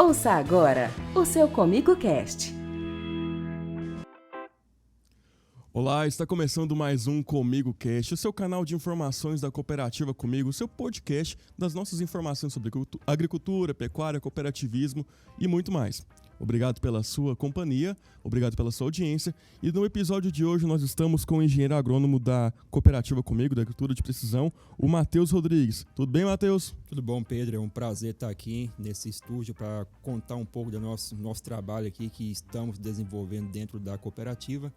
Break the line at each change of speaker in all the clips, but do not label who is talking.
Ouça agora o seu Comigo Cast.
Olá, está começando mais um Comigo Cast, o seu canal de informações da Cooperativa Comigo, o seu podcast das nossas informações sobre agricultura, pecuária, cooperativismo e muito mais. Obrigado pela sua companhia, obrigado pela sua audiência. E no episódio de hoje nós estamos com o engenheiro agrônomo da Cooperativa Comigo, da Agricultura de Precisão, o Matheus Rodrigues. Tudo bem, Matheus?
Tudo bom, Pedro? É um prazer estar aqui nesse estúdio para contar um pouco do nosso trabalho aqui que estamos desenvolvendo dentro da cooperativa.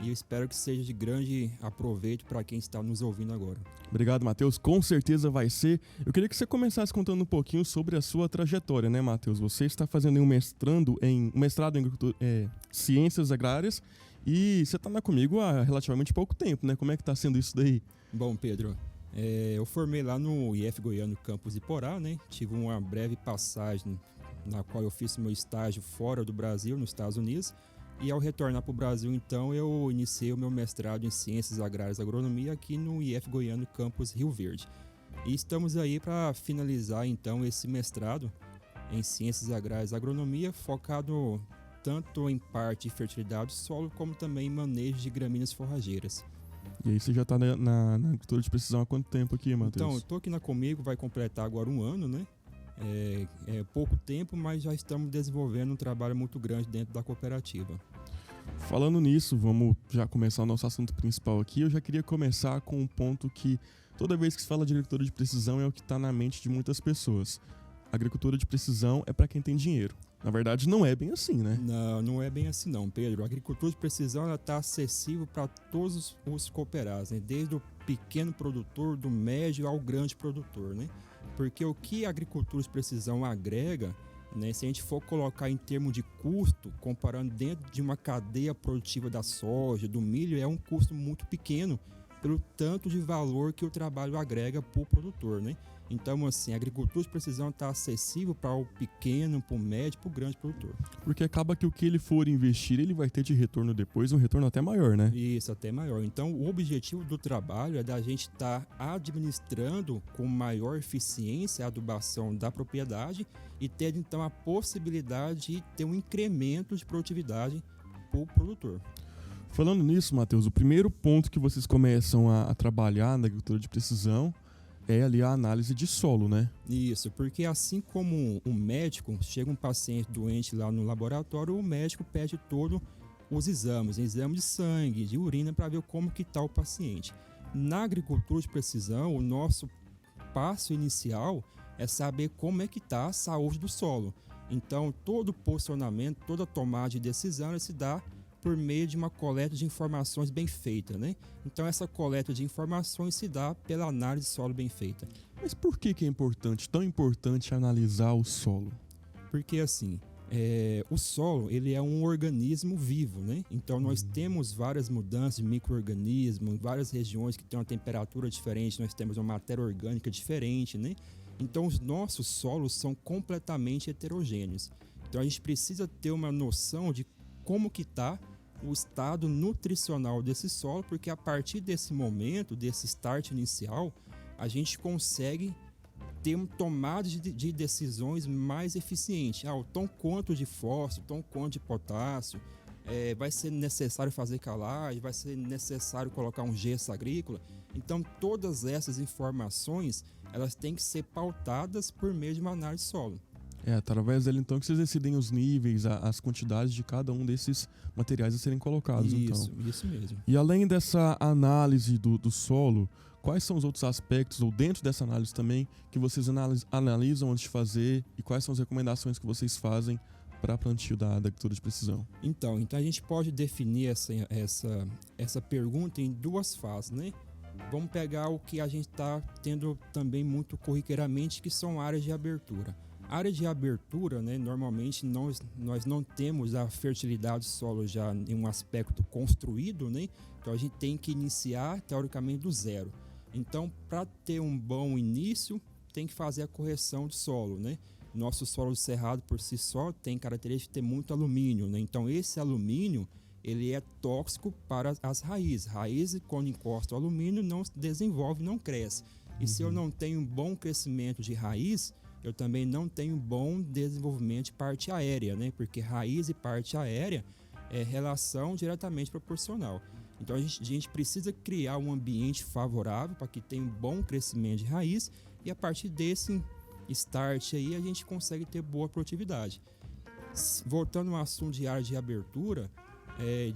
E eu espero que seja de grande aproveito para quem está nos ouvindo agora.
Obrigado, Matheus. Com certeza vai ser. Eu queria que você começasse contando um pouquinho sobre a sua trajetória, né, Matheus? Você está fazendo um mestrado em Ciências Agrárias e você está comigo há relativamente pouco tempo, né? Como é que está sendo isso daí?
Bom, Pedro, eu formei lá no IF Goiano Campus Iporá, né? Tive uma breve passagem na qual eu fiz meu estágio fora do Brasil, nos Estados Unidos. E ao retornar para o Brasil, então, eu iniciei o meu mestrado em Ciências Agrárias e Agronomia aqui no IF Goiano Campus Rio Verde. E estamos aí para finalizar, então, esse mestrado em Ciências Agrárias e Agronomia, focado tanto em parte de fertilidade do solo, como também em manejo de gramíneas forrageiras.
E aí você já está na agricultura de precisão há quanto tempo aqui, Matheus?
Então, eu estou aqui na Comigo, vai completar agora um ano, né? É pouco tempo, mas já estamos desenvolvendo um trabalho muito grande dentro da cooperativa.
Falando nisso, vamos já começar o nosso assunto principal aqui. Eu já queria começar com um ponto que toda vez que se fala de agricultura de precisão é o que está na mente de muitas pessoas. A agricultura de precisão é para quem tem dinheiro. Na verdade, não é bem assim, né?
Não é bem assim não, Pedro. A agricultura de precisão está acessível para todos os cooperados, né? Desde o pequeno produtor, do médio ao grande produtor, né? Porque o que a agricultura de precisão agrega, né, se a gente for colocar em termos de custo, comparando dentro de uma cadeia produtiva da soja, do milho, é um custo muito pequeno pelo tanto de valor que o trabalho agrega para o produtor, né? Então, assim, a agricultura de precisão está acessível para o pequeno, para o médio, para o grande produtor.
Porque acaba que o que ele for investir, ele vai ter de retorno depois, um retorno até maior, né?
Isso, até maior. Então, o objetivo do trabalho é da gente estar administrando com maior eficiência a adubação da propriedade e ter, então, a possibilidade de ter um incremento de produtividade para o produtor.
Falando nisso, Matheus, o primeiro ponto que vocês começam a trabalhar na agricultura de precisão é ali a análise de solo, né?
Isso, porque assim como um médico, chega um paciente doente lá no laboratório, o médico pede todos os exames de sangue, de urina, para ver como que está o paciente. Na agricultura de precisão, o nosso passo inicial é saber como é que está a saúde do solo. Então, todo posicionamento, toda tomada de decisão se dá por meio de uma coleta de informações bem feita, né? Então, essa coleta de informações se dá pela análise de solo bem feita.
Mas por que é importante, tão importante analisar o solo?
Porque, assim, o solo, ele é um organismo vivo, né? Então, nós temos várias mudanças de micro-organismos, várias regiões que têm uma temperatura diferente, nós temos uma matéria orgânica diferente, né? Então, os nossos solos são completamente heterogêneos. Então, a gente precisa ter uma noção de como que está o estado nutricional desse solo, porque a partir desse momento, desse start inicial, a gente consegue ter uma tomada de decisões mais eficiente. O tom quanto de fósforo, tom quanto de potássio, vai ser necessário fazer calagem, vai ser necessário colocar um gesso agrícola. Então, todas essas informações, elas têm que ser pautadas por meio de uma análise de solo.
Através dele, então, que vocês decidem os níveis, as quantidades de cada um desses materiais a serem colocados.
Isso mesmo.
E além dessa análise do solo, quais são os outros aspectos, ou dentro dessa análise também, que vocês analisam antes de fazer e quais são as recomendações que vocês fazem para plantio da agricultura de precisão?
Então a gente pode definir essa pergunta em duas fases, né? Vamos pegar o que a gente está tendo também muito corriqueiramente, que são áreas de abertura. Área de abertura, né, normalmente nós não temos a fertilidade do solo já em um aspecto construído, né? Então a gente tem que iniciar teoricamente do zero. Então, para ter um bom início, tem que fazer a correção do solo, né? Nosso solo cerrado por si só tem característica de ter muito alumínio, né? Então esse alumínio, ele é tóxico para as raízes. Raízes, quando encosta o alumínio, não se desenvolve, não cresce. E se eu não tenho um bom crescimento de raiz, eu também não tenho bom desenvolvimento de parte aérea, né? Porque raiz e parte aérea é relação diretamente proporcional. Então a gente precisa criar um ambiente favorável para que tenha um bom crescimento de raiz e a partir desse start aí a gente consegue ter boa produtividade. Voltando ao assunto de área de abertura,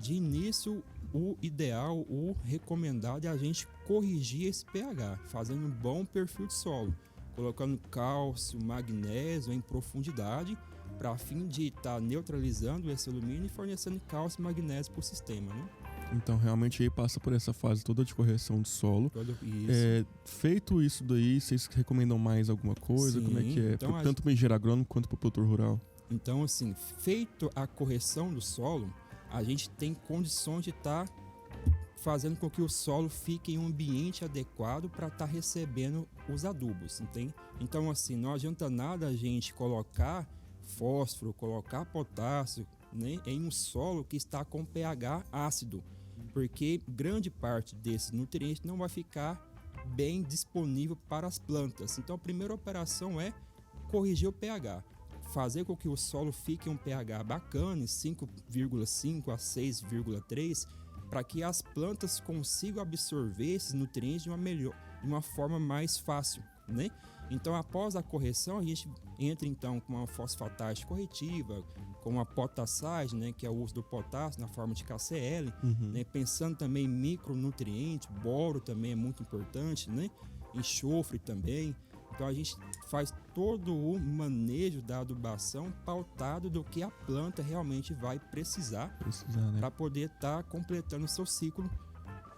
de início o ideal, o recomendado é a gente corrigir esse pH, fazendo um bom perfil de solo, colocando cálcio, magnésio em profundidade para fim de estar neutralizando esse alumínio e fornecendo cálcio e magnésio para o sistema, né?
Então, realmente, aí passa por essa fase toda de correção do solo. Feito isso daí, vocês recomendam mais alguma coisa?
Sim,
Como é que é?
então
Tanto para o engenheiro agrônomo quanto para o produtor rural?
Então, assim, feito a correção do solo, a gente tem condições de estar fazendo com que o solo fique em um ambiente adequado para estar recebendo os adubos, entende? Então, assim, não adianta nada a gente colocar fósforo, colocar potássio, né, em um solo que está com pH ácido, porque grande parte desses nutrientes não vai ficar bem disponível para as plantas. Então a primeira operação é corrigir o pH, fazer com que o solo fique em um pH bacana, 5,5 a 6,3, para que as plantas consigam absorver esses nutrientes de uma forma mais fácil, né? Então, após a correção, a gente entra então com uma fosfatase corretiva, com uma potassagem, né, que é o uso do potássio na forma de KCl, né, pensando também em micronutrientes, boro também é muito importante, né, enxofre também. Então, a gente faz todo o manejo da adubação pautado do que a planta realmente vai precisar
né?
para poder estar completando o seu ciclo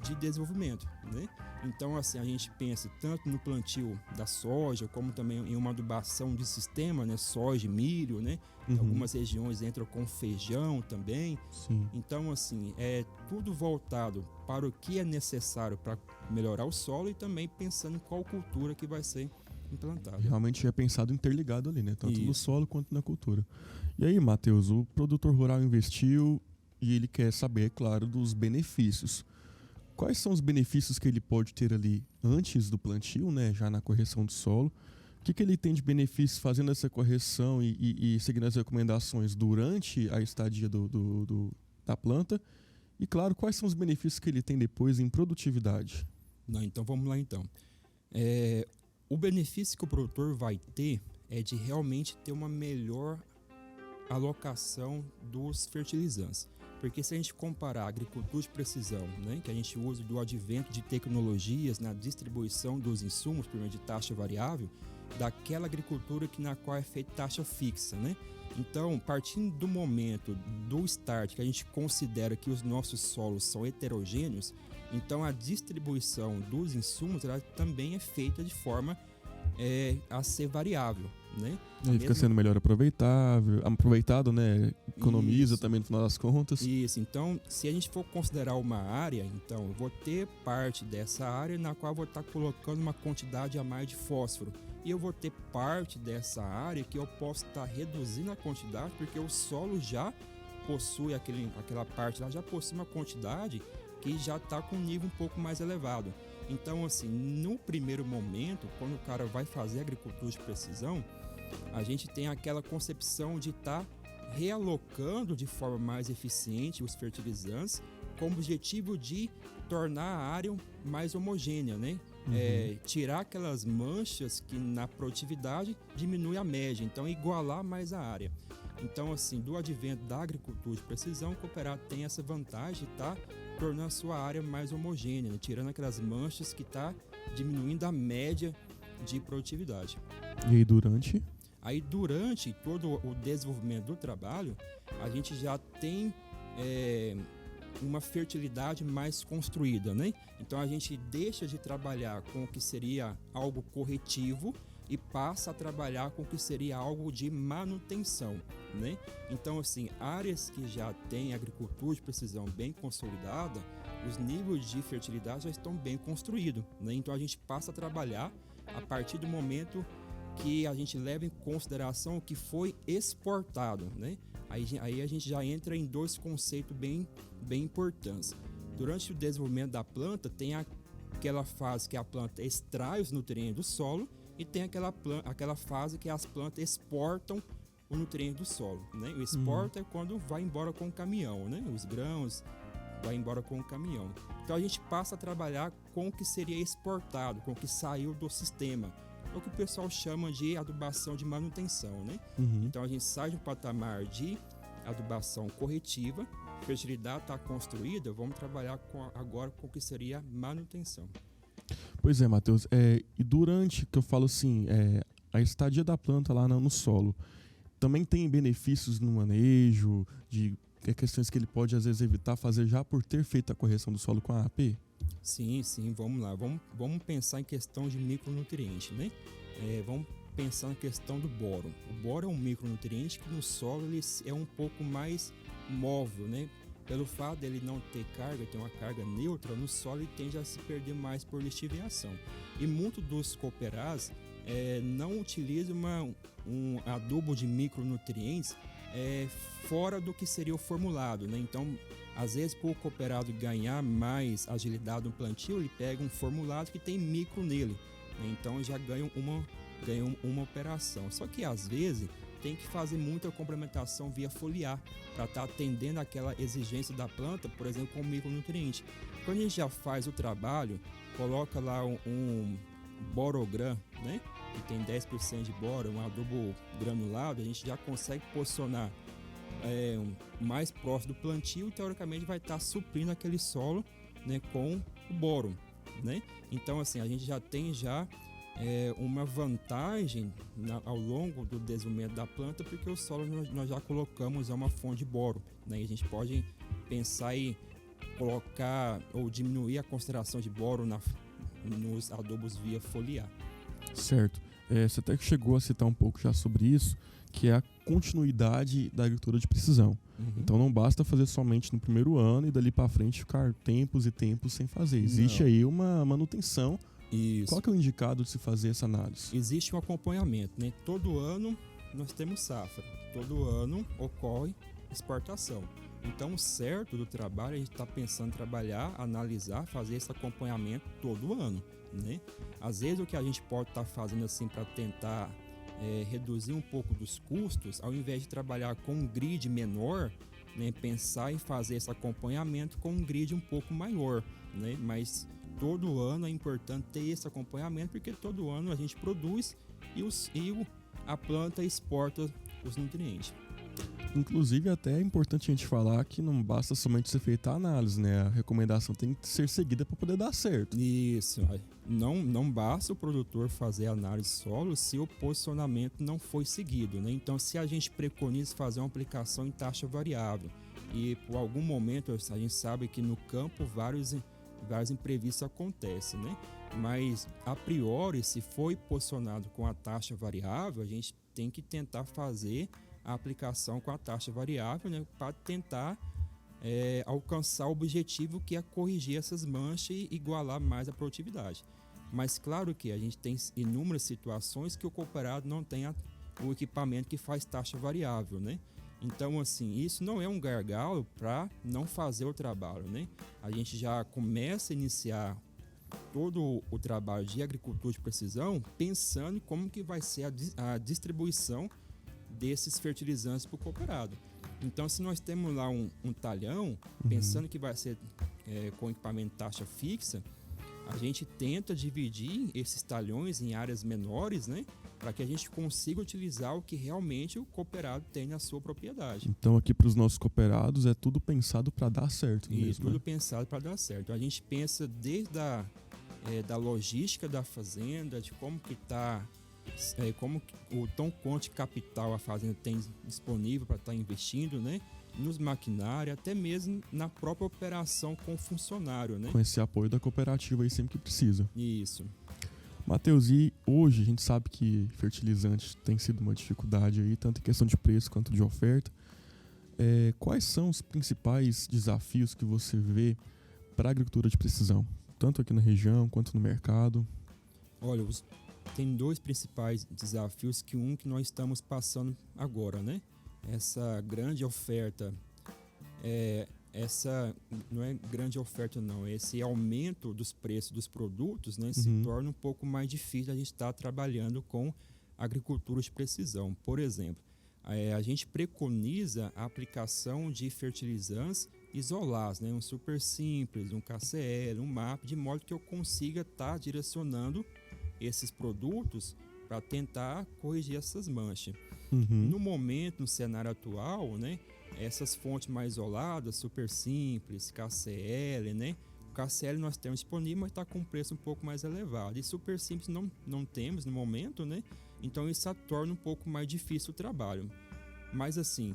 de desenvolvimento, né? Então, assim, a gente pensa tanto no plantio da soja, como também em uma adubação de sistema, né? Soja, milho, né? Em algumas regiões entram com feijão também.
Sim.
Então, assim, é tudo voltado para o que é necessário para melhorar o solo e também pensando em qual cultura que vai ser implantada.
Realmente é pensado interligado ali, né? Tanto no
Isso.
solo quanto na cultura. E aí, Matheus, o produtor rural investiu e ele quer saber, claro, dos benefícios. Quais são os benefícios que ele pode ter ali antes do plantio, né, já na correção do solo? O que ele tem de benefícios fazendo essa correção e seguindo as recomendações durante a estadia da planta? E, claro, quais são os benefícios que ele tem depois em produtividade?
Não, então vamos lá então. O benefício que o produtor vai ter é de realmente ter uma melhor alocação dos fertilizantes. Porque se a gente comparar a agricultura de precisão, né, que a gente usa do advento de tecnologias na distribuição dos insumos por meio de taxa variável, daquela agricultura na qual é feita taxa fixa, né? Então, partindo do momento do start que a gente considera que os nossos solos são heterogêneos, então a distribuição dos insumos ela também é feita de forma a ser variável, né?
Ele fica sendo melhor aproveitado, né? Economiza também no final das contas.
Isso, então se a gente for considerar uma área, então eu vou ter parte dessa área na qual eu vou estar colocando uma quantidade a mais de fósforo. E eu vou ter parte dessa área que eu posso estar reduzindo a quantidade porque o solo já possui aquela parte lá, já possui uma quantidade que já está com um nível um pouco mais elevado. Então, assim, no primeiro momento, quando o cara vai fazer agricultura de precisão, a gente tem aquela concepção de estar realocando de forma mais eficiente os fertilizantes com o objetivo de tornar a área mais homogênea, né? Tirar aquelas manchas que na produtividade diminui a média, então igualar mais a área. Então, assim, do advento da agricultura de precisão, o cooperado tem essa vantagem de estar tornando a sua área mais homogênea, né? Tirando aquelas manchas que está diminuindo a média de produtividade.
E aí durante?
Aí durante todo o desenvolvimento do trabalho, a gente já tem uma fertilidade mais construída, né? Então a gente deixa de trabalhar com o que seria algo corretivo e passa a trabalhar com o que seria algo de manutenção, né? Então, assim, áreas que já têm agricultura de precisão bem consolidada, os níveis de fertilidade já estão bem construídos, né? Então a gente passa a trabalhar a partir do momento que a gente leva em consideração o que foi exportado, né? Aí a gente já entra em dois conceitos bem importantes. Durante o desenvolvimento da planta, tem aquela fase que a planta extrai os nutrientes do solo e tem aquela fase que as plantas exportam o nutriente do solo, né? O exporta é quando vai embora com o caminhão, né? Os grãos vai embora com o caminhão. Então a gente passa a trabalhar com o que seria exportado, com o que saiu do sistema. É o que o pessoal chama de adubação de manutenção, né? Então a gente sai de um patamar de adubação corretiva, fertilidade está construída, vamos trabalhar agora com o que seria manutenção.
Pois é, Matheus. E durante, que eu falo assim, a estadia da planta lá no solo, também tem benefícios no manejo, de questões que ele pode às vezes evitar fazer já por ter feito a correção do solo com a AP?
Sim, vamos lá. Vamos pensar em questão de micronutriente, né? Vamos pensar na questão do boro. O boro é um micronutriente que no solo ele é um pouco mais móvel, né? Pelo fato dele não ter carga, ter uma carga neutra, no solo ele tende a se perder mais por lixiviação. E muitos dos cooperados não utilizam um adubo de micronutrientes fora do que seria o formulado, né? Então, às vezes, para o cooperado ganhar mais agilidade no plantio, ele pega um formulado que tem micro nele, né? Então já ganha uma operação. Só que às vezes tem que fazer muita complementação via foliar para estar atendendo aquela exigência da planta, por exemplo, com micronutriente. Quando a gente já faz o trabalho, coloca lá um borogram, né? Que tem 10% de boro, um adubo granulado, a gente já consegue posicionar mais próximo do plantio e teoricamente vai estar suprindo aquele solo, né, com o boro, né? Então assim, a gente já tem uma vantagem ao longo do desenvolvimento da planta, porque o solo nós já colocamos uma fonte de boro, né? E a gente pode pensar em colocar ou diminuir a concentração de boro nos adubos via foliar.
Certo. Você até que chegou a citar um pouco já sobre isso, que é a continuidade da agricultura de precisão. Então não basta fazer somente no primeiro ano e dali para frente ficar tempos e tempos sem fazer. Existe aí uma manutenção.
Isso.
Qual que é o indicado de se fazer essa análise?
Existe um acompanhamento, né? Todo ano nós temos safra, todo ano ocorre exportação. Então o certo do trabalho, a gente está pensando em trabalhar, analisar, fazer esse acompanhamento todo ano, né? Às vezes o que a gente pode estar fazendo assim para tentar reduzir um pouco dos custos, ao invés de trabalhar com um grid menor, né, pensar em fazer esse acompanhamento com um grid um pouco maior, né? Mas todo ano é importante ter esse acompanhamento, porque todo ano a gente produz e a planta exporta os nutrientes.
Inclusive, até é importante a gente falar que não basta somente ser feita a análise, né? A recomendação tem que ser seguida para poder dar certo.
Isso. Não basta o produtor fazer a análise solo se o posicionamento não foi seguido, né? Então, se a gente preconiza fazer uma aplicação em taxa variável e por algum momento a gente sabe que no campo vários imprevistos acontecem, né? Mas a priori, se foi posicionado com a taxa variável, a gente tem que tentar fazer a aplicação com a taxa variável, né, para tentar alcançar o objetivo, que é corrigir essas manchas e igualar mais a produtividade. Mas claro que a gente tem inúmeras situações que o cooperado não tem o equipamento que faz taxa variável, né? Então, assim, isso não é um gargalo para não fazer o trabalho, né? A gente já começa a iniciar todo o trabalho de agricultura de precisão pensando em como que vai ser a distribuição desses fertilizantes para o cooperado. Então, se nós temos lá um talhão, pensando que vai ser com equipamento taxa fixa, a gente tenta dividir esses talhões em áreas menores, né, para que a gente consiga utilizar o que realmente o cooperado tem na sua propriedade.
Então, aqui para os nossos cooperados, é tudo pensado para dar certo.
Isso,
mesmo,
tudo
né?
pensado para dar certo. A gente pensa desde da logística da fazenda, de como que está, como o tão quanto de capital a fazenda tem disponível para estar investindo, né? Nos maquinários, até mesmo na própria operação com o funcionário, né?
Com esse apoio da cooperativa aí sempre que precisa.
Isso.
Matheus, e hoje a gente sabe que fertilizante tem sido uma dificuldade aí, tanto em questão de preço quanto de oferta. Quais são os principais desafios que você vê para a agricultura de precisão, tanto aqui na região quanto no mercado?
Olha, tem dois principais desafios, que nós estamos passando agora, né? Essa grande oferta essa não é grande oferta não, esse aumento dos preços dos produtos, né, se torna um pouco mais difícil a gente estar trabalhando com agricultura de precisão. Por exemplo, a gente preconiza a aplicação de fertilizantes isolados, né, um super simples, um KCL, um MAP, de modo que eu consiga estar direcionando esses produtos para tentar corrigir essas manchas. No momento, no cenário atual, né, essas fontes mais isoladas, super simples, KCL, né? O KCL nós temos disponível, mas está com um preço um pouco mais elevado. E super simples não temos no momento, né? Então isso torna um pouco mais difícil o trabalho. Mas assim...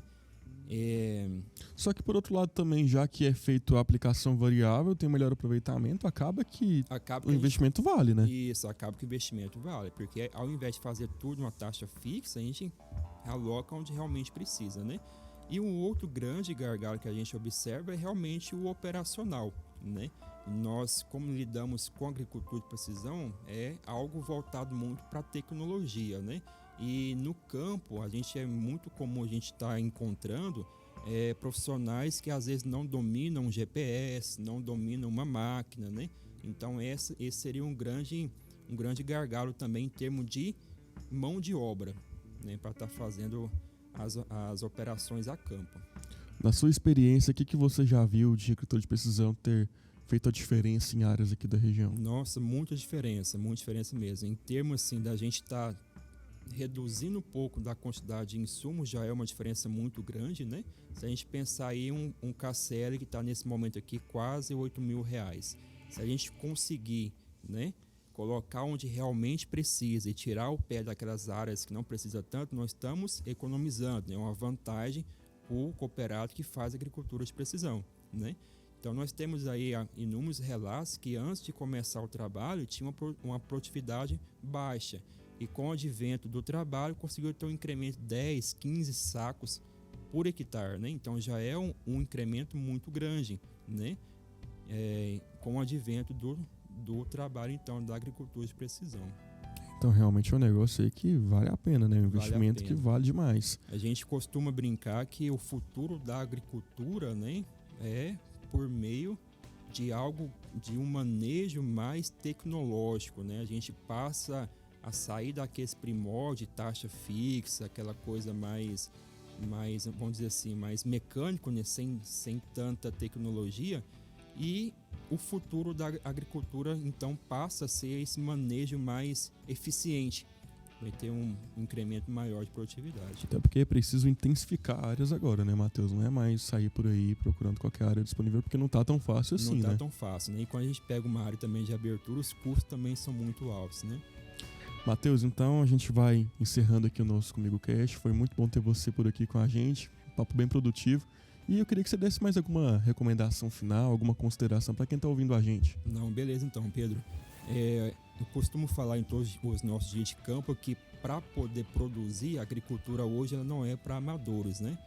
Só que por outro lado também, já que é feito a aplicação variável, tem melhor aproveitamento, acaba que o investimento vale, né?
Isso, acaba que o investimento vale. Porque ao invés de fazer tudo uma taxa fixa, a gente aloca onde realmente precisa, né? E um outro grande gargalo que a gente observa é realmente o operacional, né? Nós, como lidamos com agricultura de precisão, é algo voltado muito para a tecnologia, né? E no campo, é muito comum a gente estar encontrando profissionais que às vezes não dominam um GPS, não dominam uma máquina, né? Então esse seria um grande gargalo também em termos de mão de obra, né? Para estar fazendo as operações a campo.
Na sua experiência, o que você já viu de agricultura de precisão ter feito a diferença em áreas aqui da região?
Nossa, muita diferença mesmo. Em termos assim, da gente estar reduzindo um pouco da quantidade de insumos, já é uma diferença muito grande, né? Se a gente pensar aí um KCL que está nesse momento aqui quase R$8.000. Se a gente conseguir, né, colocar onde realmente precisa e tirar o pé daquelas áreas que não precisa tanto, nós estamos economizando, né? É uma vantagem para o cooperado que faz agricultura de precisão, né? Então nós temos aí inúmeros relatos que antes de começar o trabalho tinha uma produtividade baixa e com o advento do trabalho conseguiu ter um incremento de 10, 15 sacos por hectare, né? Então já é um incremento muito grande, né? Com o advento do trabalho, então, da agricultura de precisão.
Então, realmente é um negócio aí que vale a pena, né? Um investimento que vale demais.
A gente costuma brincar que o futuro da agricultura, né, é por meio de um manejo mais tecnológico, né? A gente passa a sair daqueles primórdios de taxa fixa, aquela coisa mais, vamos dizer assim, mais mecânico, né? sem tanta tecnologia. E o futuro da agricultura, então, passa a ser esse manejo mais eficiente. Vai ter um incremento maior de produtividade.
Até porque é preciso intensificar áreas agora, né, Matheus? Não é mais sair por aí procurando qualquer área disponível, porque não está tão fácil assim, né?
Não está tão fácil, né? E quando a gente pega uma área também de abertura, os custos também são muito altos, né?
Matheus, então a gente vai encerrando aqui o nosso Comigo Cast. Foi muito bom ter você por aqui com a gente. Um papo bem produtivo. E eu queria que você desse mais alguma recomendação final, alguma consideração para quem está ouvindo a gente.
Não, beleza então, Pedro. Eu costumo falar em todos os nossos dias de campo que para poder produzir, a agricultura hoje ela não é para amadores, né?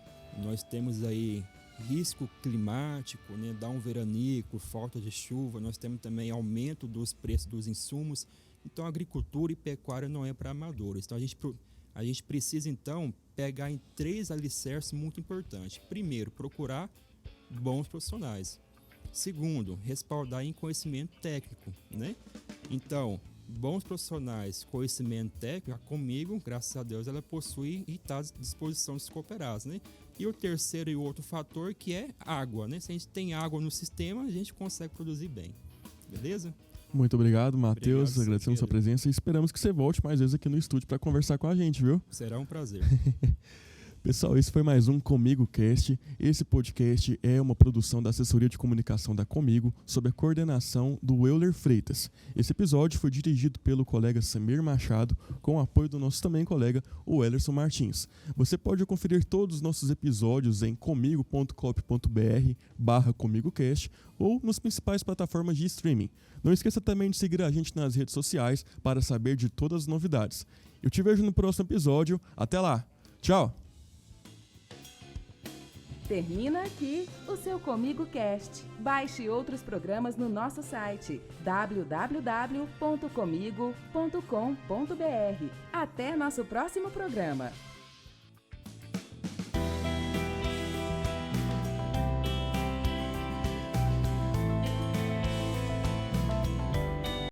Nós temos aí risco climático, né? Dá um veranico, falta de chuva, nós temos também aumento dos preços dos insumos. Então, agricultura e pecuária não é para amadores. Então, a gente precisa, então, pegar em 3 alicerces muito importantes. Primeiro, procurar bons profissionais. Segundo, respaldar em conhecimento técnico, né? Então, bons profissionais, conhecimento técnico, comigo, graças a Deus, ela possui e está à disposição dos cooperados, né? E o terceiro e outro fator que é água, né? Se a gente tem água no sistema, a gente consegue produzir bem. Beleza?
Muito obrigado, Matheus. Agradecemos a sua presença e esperamos que você volte mais vezes aqui no estúdio para conversar com a gente, viu?
Será um prazer.
Pessoal, esse foi mais um Comigo Cast. Esse podcast é uma produção da Assessoria de Comunicação da Comigo, sob a coordenação do Euler Freitas. Esse episódio foi dirigido pelo colega Samir Machado, com o apoio do nosso também colega, o Ellerson Martins. Você pode conferir todos os nossos episódios em comigo.cop.br/comigocast ou nas principais plataformas de streaming. Não esqueça também de seguir a gente nas redes sociais para saber de todas as novidades. Eu te vejo no próximo episódio. Até lá. Tchau!
Termina aqui o seu Comigo Cast. Baixe outros programas no nosso site www.comigo.com.br. Até nosso próximo programa.